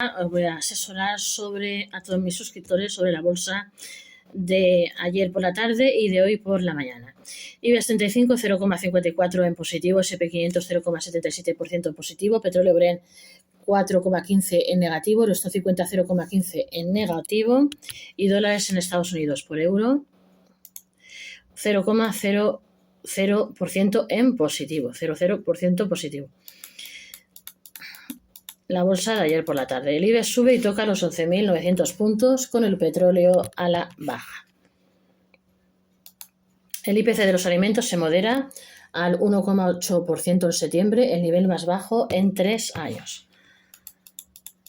Os voy a asesorar a todos mis suscriptores sobre la bolsa de ayer por la tarde y de hoy por la mañana. IBEX 35 0,54 en positivo, S&P 500 0,77% en positivo, petróleo Brent 4,15 en negativo, el Stoxx 50 0,15 en negativo y dólares en Estados Unidos por euro 0,00% en positivo, 0,0% positivo. La bolsa de ayer por la tarde. El IBEX sube y toca los 11.900 puntos con el petróleo a la baja. El IPC de los alimentos se modera al 1,8% en septiembre, el nivel más bajo en 3 años.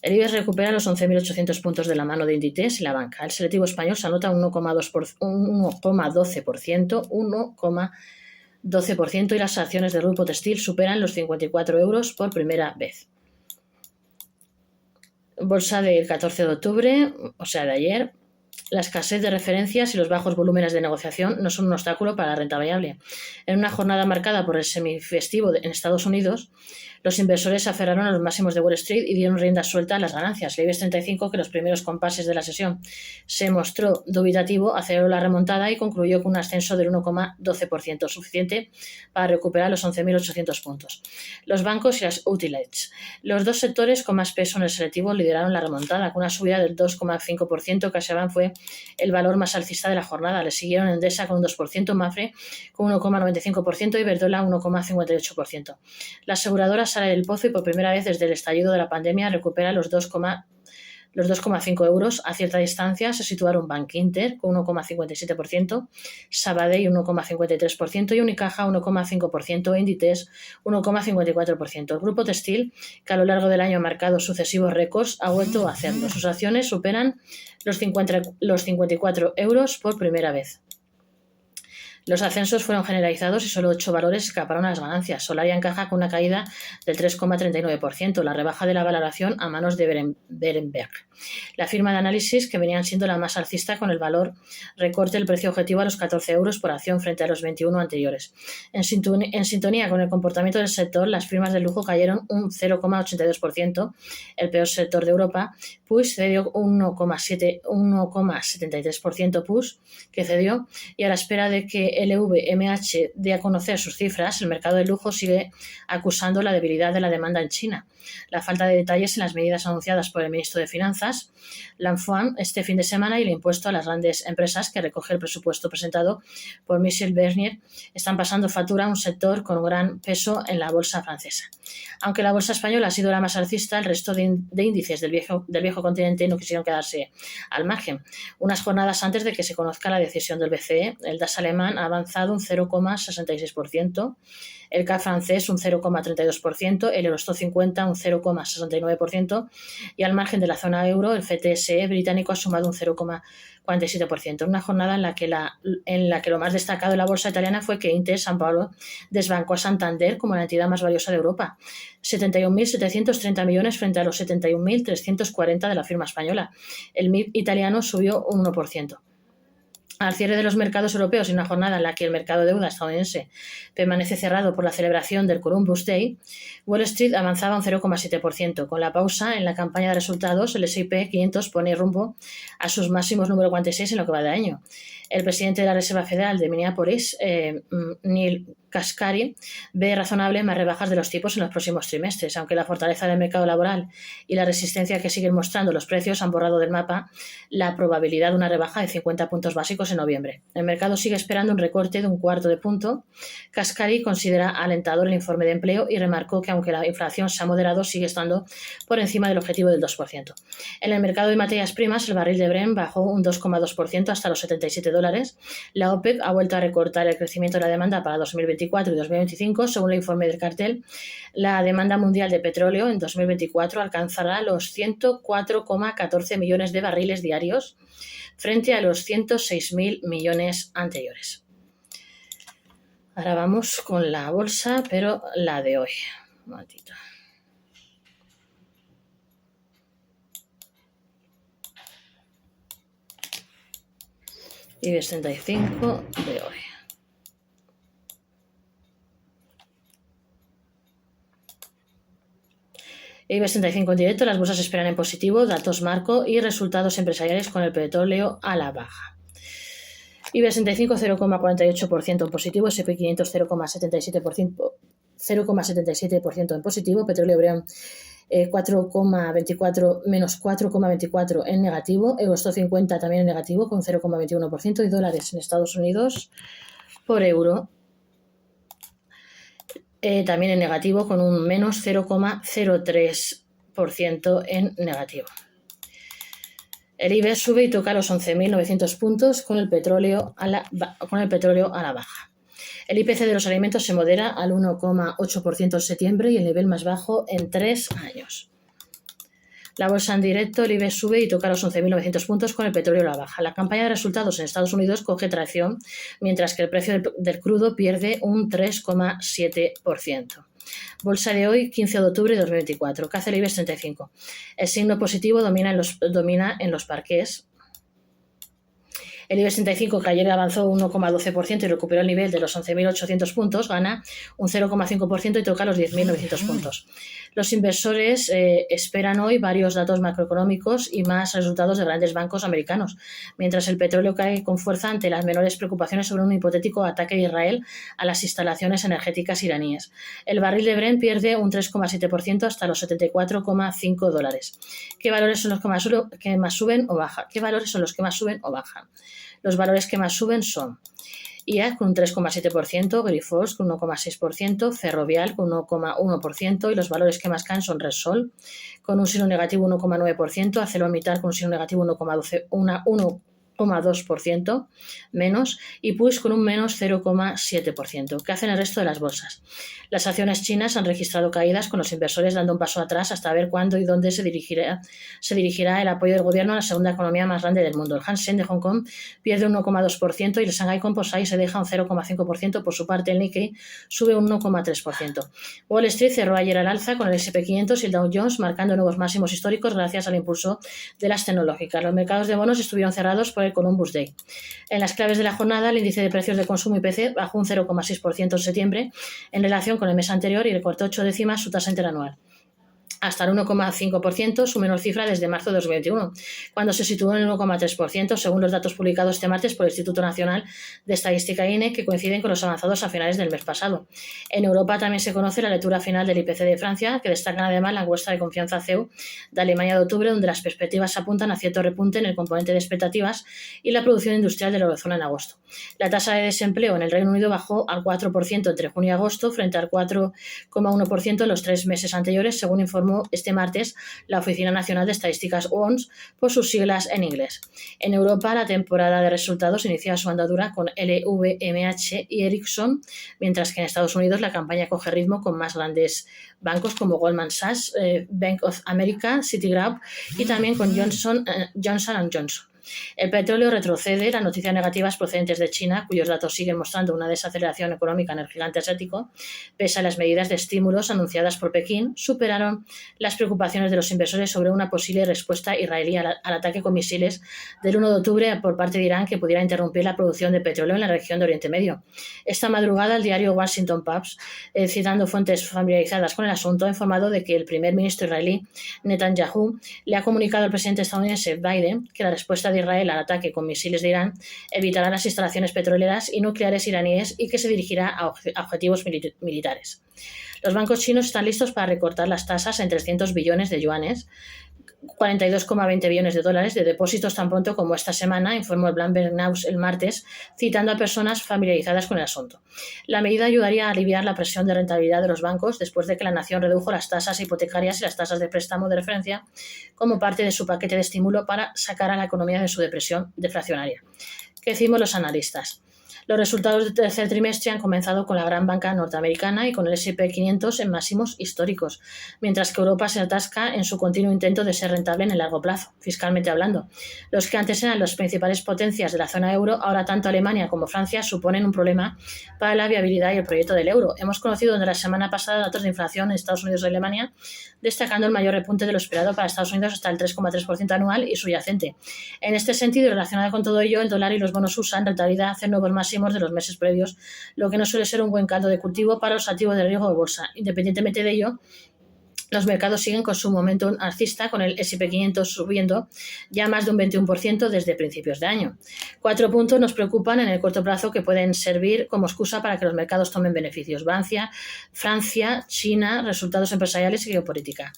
El IBEX recupera los 11.800 puntos de la mano de Inditex y la banca. El selectivo español se anota un 1,12% y las acciones del grupo textil superan los 54 euros por primera vez. Bolsa del 14 de octubre, o sea, de ayer. La escasez de referencias y los bajos volúmenes de negociación no son un obstáculo para la renta variable. En una jornada marcada por el semifestivo en Estados Unidos, los inversores se aferraron a los máximos de Wall Street y dieron rienda suelta a las ganancias. El IBEX 35, que en los primeros compases de la sesión se mostró dubitativo, aceleró la remontada y concluyó con un ascenso del 1,12%, suficiente para recuperar los 11.800 puntos. Los bancos y las utilities. Los dos sectores con más peso en el selectivo lideraron la remontada, con una subida del 2,5%. CaixaBank fue el valor más alcista de la jornada. Le siguieron Endesa con un 2%, Mapfre con 1,95% y Iberdrola 1,58%. La aseguradora sale del pozo y por primera vez desde el estallido de la pandemia recupera los 2,5 euros. A cierta distancia se situaron Bankinter con 1,57%, Sabadell 1,53% y Unicaja 1,5% e Inditex 1,54%. El grupo textil, que a lo largo del año ha marcado sucesivos récords, ha vuelto a hacerlo. Sus acciones superan los 54 euros por primera vez. Los ascensos fueron generalizados y solo 8 valores escaparon a las ganancias. Solaria encaja con una caída del 3,39%, la rebaja de la valoración a manos de Berenberg. La firma de análisis, que venían siendo la más alcista con el valor, recorte el precio objetivo a los 14 euros por acción frente a los 21 anteriores. En sintonía con el comportamiento del sector, las firmas de lujo cayeron un 0,82%, el peor sector de Europa. Puig cedió 1,73% Puig, que cedió, y a la espera de que LVMH dé a conocer sus cifras, el mercado de lujo sigue acusando la debilidad de la demanda en China, la falta de detalles en las medidas anunciadas por el ministro de Finanzas, Lanfan, este fin de semana, y el impuesto a las grandes empresas que recoge el presupuesto presentado por Michel Barnier están pasando factura a un sector con gran peso en la bolsa francesa. Aunque la bolsa española ha sido la más alcista, el resto de índices del viejo continente no quisieron quedarse al margen. Unas jornadas antes de que se conozca la decisión del BCE, el DAX alemán ha avanzado un 0,66%, el CAC francés un 0,32%, el Eurostoxx 50 un 0,69% y al margen de la zona euro, el FTSE británico ha sumado un 0,47%. Una jornada en la que lo más destacado de la bolsa italiana fue que Intesa Sanpaolo desbancó a Santander como la entidad más valiosa de Europa. 71.730 millones frente a los 71.340 de la firma española. El MIB italiano subió un 1%. Al cierre de los mercados europeos y una jornada en la que el mercado de deuda estadounidense permanece cerrado por la celebración del Columbus Day, Wall Street avanzaba un 0,7%. Con la pausa en la campaña de resultados, el S&P 500 pone rumbo a sus máximos número 46 en lo que va de año. El presidente de la Reserva Federal de Minneapolis, Neil Kashkari, ve razonable más rebajas de los tipos en los próximos trimestres, aunque la fortaleza del mercado laboral y la resistencia que siguen mostrando los precios han borrado del mapa la probabilidad de una rebaja de 50 puntos básicos en noviembre. El mercado sigue esperando un recorte de un cuarto de punto. Kashkari considera alentador el informe de empleo y remarcó que aunque la inflación se ha moderado, sigue estando por encima del objetivo del 2%. En el mercado de materias primas, el barril de Brent bajó un 2,2% hasta los $77. La OPEP ha vuelto a recortar el crecimiento de la demanda para 2024 y 2025. Según el informe del cartel, la demanda mundial de petróleo en 2024 alcanzará los 104,14 millones de barriles diarios frente a los 106.000 millones anteriores. Ahora vamos con la bolsa, pero la de hoy. Un momentito. IBEX 35 de hoy. IBEX 35 en directo, las bolsas esperan en positivo, datos macro y resultados empresariales con el petróleo a la baja. IBEX 35 0,48% en positivo, S&P 500 0,77% en positivo, petróleo Brent 4,24 menos 4,24 en negativo, Eurostoxx 50 también en negativo con 0,21% y dólares en Estados Unidos por euro también en negativo con un menos 0,03% en negativo. El IBEX sube y toca los 11.900 puntos con el petróleo a la baja. El IPC de los alimentos se modera al 1,8% en septiembre y el nivel más bajo en 3 años. La bolsa en directo, el IBEX sube y toca los 11.900 puntos con el petróleo a la baja. La campaña de resultados en Estados Unidos coge tracción, mientras que el precio del crudo pierde un 3,7%. Bolsa de hoy, 15 de octubre de 2024. ¿Qué hace el IBEX 35? El signo positivo domina en los parqués. El IBEX 35, que ayer avanzó un 1,12% y recuperó el nivel de los 11.800 puntos, gana un 0,5% y toca los 10.900 puntos. Los inversores esperan hoy varios datos macroeconómicos y más resultados de grandes bancos americanos, mientras el petróleo cae con fuerza ante las menores preocupaciones sobre un hipotético ataque de Israel a las instalaciones energéticas iraníes. El barril de Brent pierde un 3,7% hasta los $74,5. ¿Qué valores son los que más suben o bajan? ¿Qué valores son los que más suben o bajan? Los valores que más suben son IAG con un 3,7%, Grifols con un 1,6%, Ferrovial con un 1,1% y los valores que más caen son Repsol con un signo negativo 1,9%, ArcelorMittal con un signo negativo 1,2% menos y Puig con un menos 0,7%. ¿Qué hacen el resto de las bolsas? Las acciones chinas han registrado caídas con los inversores dando un paso atrás hasta ver cuándo y dónde se dirigirá el apoyo del gobierno a la segunda economía más grande del mundo. El Hang Seng de Hong Kong pierde un 1,2% y el Shanghai Composite se deja un 0,5%. Por su parte, el Nikkei sube un 1,3%. Wall Street cerró ayer al alza con el S&P 500 y el Dow Jones marcando nuevos máximos históricos gracias al impulso de las tecnológicas. Los mercados de bonos estuvieron cerrados por el Columbus Day. En las claves de la jornada, el índice de precios de consumo IPC bajó un 0,6% en septiembre en relación con el mes anterior y recortó 8 décimas su tasa interanual, hasta el 1,5%, su menor cifra desde marzo de 2021, cuando se situó en el 1,3%, según los datos publicados este martes por el Instituto Nacional de Estadística INE, que coinciden con los avanzados a finales del mes pasado. En Europa también se conoce la lectura final del IPC de Francia, que destacan además la encuesta de confianza CEU de Alemania de octubre, donde las perspectivas apuntan a cierto repunte en el componente de expectativas y la producción industrial de la eurozona en agosto. La tasa de desempleo en el Reino Unido bajó al 4% entre junio y agosto, frente al 4,1% en los 3 meses anteriores, según informó este martes la Oficina Nacional de Estadísticas ONS, por sus siglas en inglés. En Europa, la temporada de resultados inicia su andadura con LVMH y Ericsson, mientras que en Estados Unidos la campaña coge ritmo con más grandes bancos como Goldman Sachs, Bank of America, Citigroup y también con Johnson & Johnson. El petróleo retrocede. Las noticias negativas procedentes de China, cuyos datos siguen mostrando una desaceleración económica en el gigante asiático, pese a las medidas de estímulos anunciadas por Pekín, superaron las preocupaciones de los inversores sobre una posible respuesta israelí al ataque con misiles del 1 de octubre por parte de Irán que pudiera interrumpir la producción de petróleo en la región de Oriente Medio. Esta madrugada, el diario Washington Post, citando fuentes familiarizadas con el asunto, ha informado de que el primer ministro israelí, Netanyahu, le ha comunicado al presidente estadounidense Biden que la respuesta de Israel al ataque con misiles de Irán evitará las instalaciones petroleras y nucleares iraníes y que se dirigirá a objetivos militares. Los bancos chinos están listos para recortar las tasas en 300 billones de yuanes, 42,20 billones de dólares de depósitos tan pronto como esta semana, informó el Bloomberg News el martes, citando a personas familiarizadas con el asunto. La medida ayudaría a aliviar la presión de rentabilidad de los bancos después de que la nación redujo las tasas hipotecarias y las tasas de préstamo de referencia como parte de su paquete de estímulo para sacar a la economía de su depresión deflacionaria. ¿Qué decimos los analistas? Los resultados del tercer trimestre han comenzado con la gran banca norteamericana y con el S&P 500 en máximos históricos, mientras que Europa se atasca en su continuo intento de ser rentable en el largo plazo, fiscalmente hablando. Los que antes eran las principales potencias de la zona euro, ahora tanto Alemania como Francia suponen un problema para la viabilidad y el proyecto del euro. Hemos conocido durante la semana pasada datos de inflación en Estados Unidos y Alemania, destacando el mayor repunte de lo esperado para Estados Unidos hasta el 3,3% anual y subyacente. En este sentido, y relacionado con todo ello, el dólar y los bonos USA en rentabilidad hacen nuevos máximos de los meses previos, lo que no suele ser un buen caldo de cultivo para los activos de riesgo de bolsa. Independientemente de ello, Los mercados siguen con su momentum alcista, con el S&P 500 subiendo ya más de un 21% desde principios de año. 4 puntos nos preocupan en el corto plazo que pueden servir como excusa para que los mercados tomen beneficios. Francia, China, resultados empresariales y geopolítica.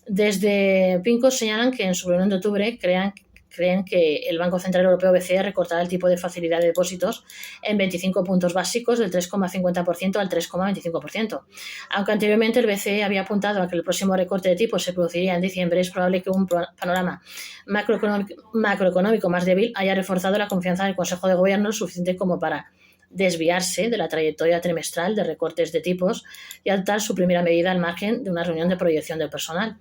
Desde PIMCO señalan que en su reunión de octubre creen que el Banco Central Europeo BCE recortará el tipo de facilidad de depósitos en 25 puntos básicos del 3,50% al 3,25%. Aunque anteriormente el BCE había apuntado a que el próximo recorte de tipos se produciría en diciembre, es probable que un panorama macroeconómico más débil haya reforzado la confianza del Consejo de Gobierno suficiente como para desviarse de la trayectoria trimestral de recortes de tipos y adoptar su primera medida al margen de una reunión de proyección del personal.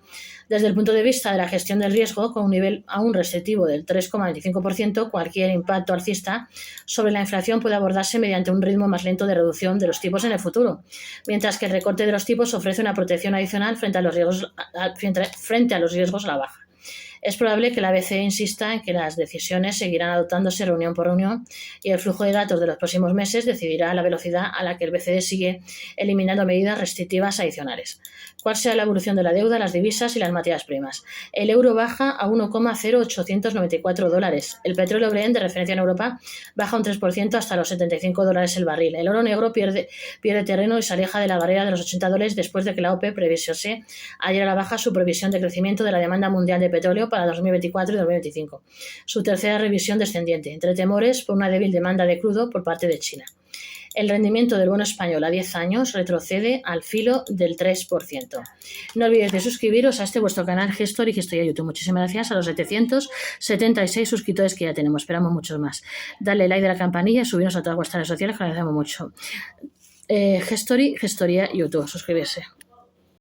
Desde el punto de vista de la gestión del riesgo, con un nivel aún restrictivo del 3,25%, cualquier impacto alcista sobre la inflación puede abordarse mediante un ritmo más lento de reducción de los tipos en el futuro, mientras que el recorte de los tipos ofrece una protección adicional frente a los riesgos a la baja. Es probable que la BCE insista en que las decisiones seguirán adoptándose reunión por reunión y el flujo de datos de los próximos meses decidirá la velocidad a la que el BCE sigue eliminando medidas restrictivas adicionales. ¿Cuál será la evolución de la deuda, las divisas y las materias primas? El euro baja a 1,0894 dólares. El petróleo Brent de referencia en Europa baja un 3% hasta los 75 dólares el barril. El oro negro pierde terreno y se aleja de la barrera de los 80 dólares después de que la OPEP previsionase ayer a la baja su previsión de crecimiento de la demanda mundial de petróleo para 2024 y 2025. Su tercera revisión descendiente, entre temores por una débil demanda de crudo por parte de China. El rendimiento del bono español a 10 años retrocede al filo del 3%. No olvidéis de suscribiros a vuestro canal Gestor y Gestoría YouTube. Muchísimas gracias a los 776 suscriptores que ya tenemos. Esperamos muchos más. Dale like de la campanilla y subirnos a todas vuestras redes sociales que agradecemos mucho. Gestoría YouTube. Suscribirse.